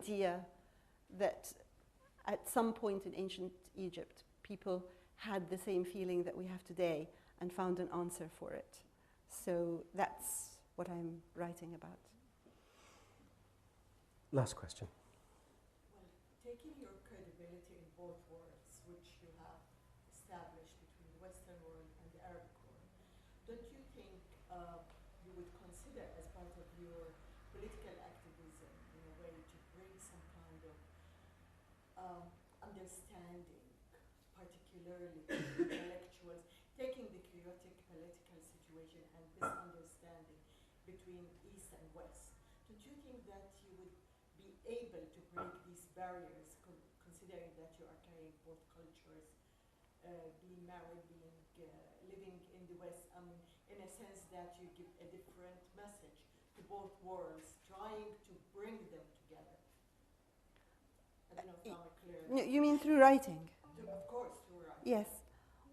idea that at some point in ancient Egypt, people had the same feeling that we have today and found an answer for it. So that's what I'm writing about. Last question. Well, taking your credibility in both worlds, which you have established between the Western world and the Arabic world, don't you think you would consider as part of your political activism, in a way, to bring some kind of understanding, particularly to intellectuals, taking the chaotic political situation and this understanding between East and West? Don't you think that you would be able to break these barriers, considering that you are carrying both cultures, being married, living in the West, in a sense that you give a different message to both worlds, trying to bring them together? I don't know if I'm clear. No, you mean through writing? Of course, through writing. Yes.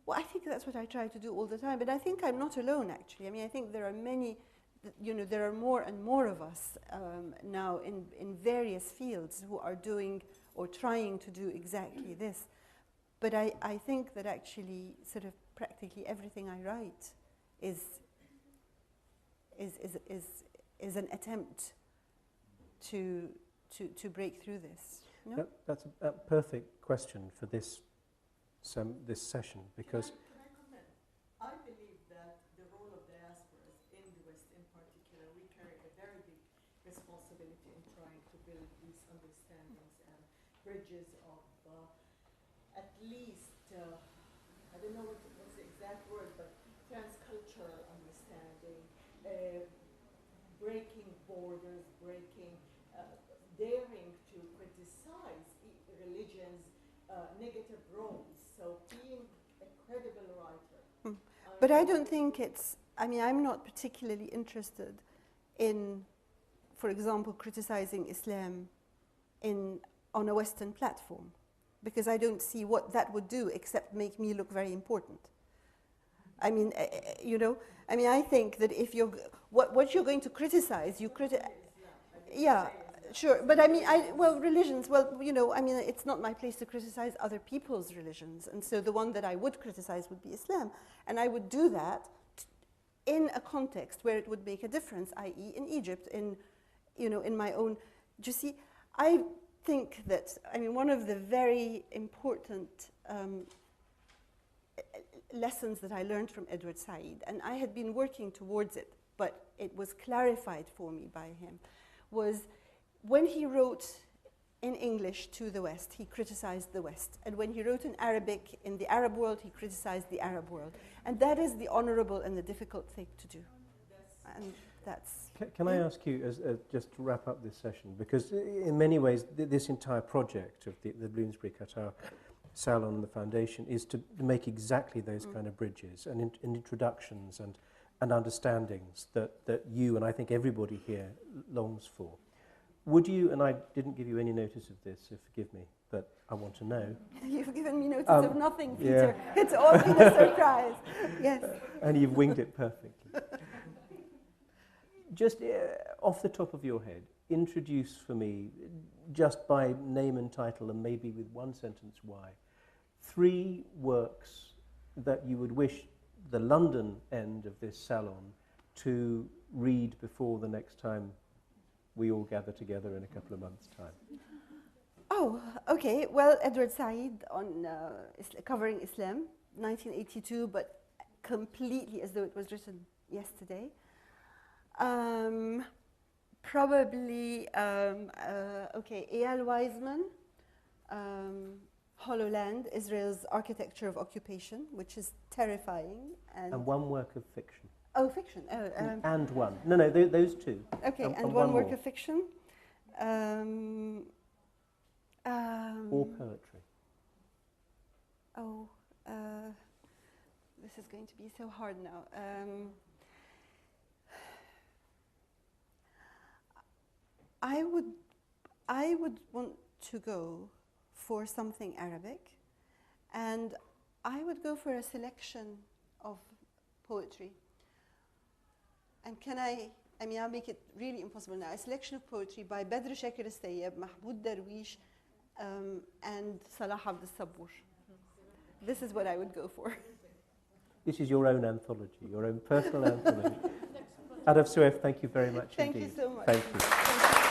Well, I think that's what I try to do all the time, but I think I'm not alone, actually. I mean, I think there are many, there are more and more of us now in various fields who are doing or trying to do exactly this. But I think that actually sort of practically everything I write is an attempt to break through this. No? That's a perfect question for this session, because Can I comment? I believe that the role of diasporas in the West in particular, we carry a very big responsibility in trying to build these understandings and bridges of at least, I don't know what's the exact word, but transcultural understanding, breaking borders, daring to criticize religion's negative roles. So being a credible writer. But I don't think it's, I mean, I'm not particularly interested in, for example, criticizing Islam on a Western platform, because I don't see what that would do except make me look very important. I mean, I think that if you're, what you're going to criticize, yeah, sure, but I mean, religions, it's not my place to criticize other people's religions, and so the one that I would criticize would be Islam, and I would do that in a context where it would make a difference, i.e. in Egypt, in my own, do you see, I think that, one of the very important lessons that I learned from Edward Said, and I had been working towards it, but it was clarified for me by him, was when he wrote in English to the West, he criticized the West. And when he wrote in Arabic, in the Arab world, he criticized the Arab world. And that is the honorable and the difficult thing to do. And that's... Can I ask you, just to wrap up this session, because in many ways, this entire project of the Bloomsbury Qatar Salon and the Foundation is to make exactly those kind of bridges and introductions and understandings that you and I think everybody here longs for. Would you, and I didn't give you any notice of this, so forgive me, but I want to know. You've given me notice of nothing, Peter. Yeah. It's all been a surprise. Yes. And you've winged it perfectly. Just off the top of your head, introduce for me, just by name and title and maybe with one sentence why, 3 works that you would wish the London end of this salon to read before the next time we all gather together in a couple of months' time. Oh, okay. Well, Edward Said on covering Islam, 1982, but completely as though it was written yesterday. Probably, Eyal Weizman, Hollow Land, Israel's Architecture of Occupation, which is terrifying. And one work of fiction. Oh, fiction. Oh, and one. No, those 2. Okay, and one work of fiction. Or poetry. Oh, this is going to be so hard now. I would want to go for something Arabic, and I would go for a selection of poetry. And can I I mean, I'll make it really impossible now. A selection of poetry by Badr Shakir Al-Sayyab, Mahmoud Darwish, and Salah Abd al-Sabur. This is what I would go for. This is your own anthology, your own personal anthology. Ahdaf Soueif, thank you very much Thank indeed. You so much. Thank you.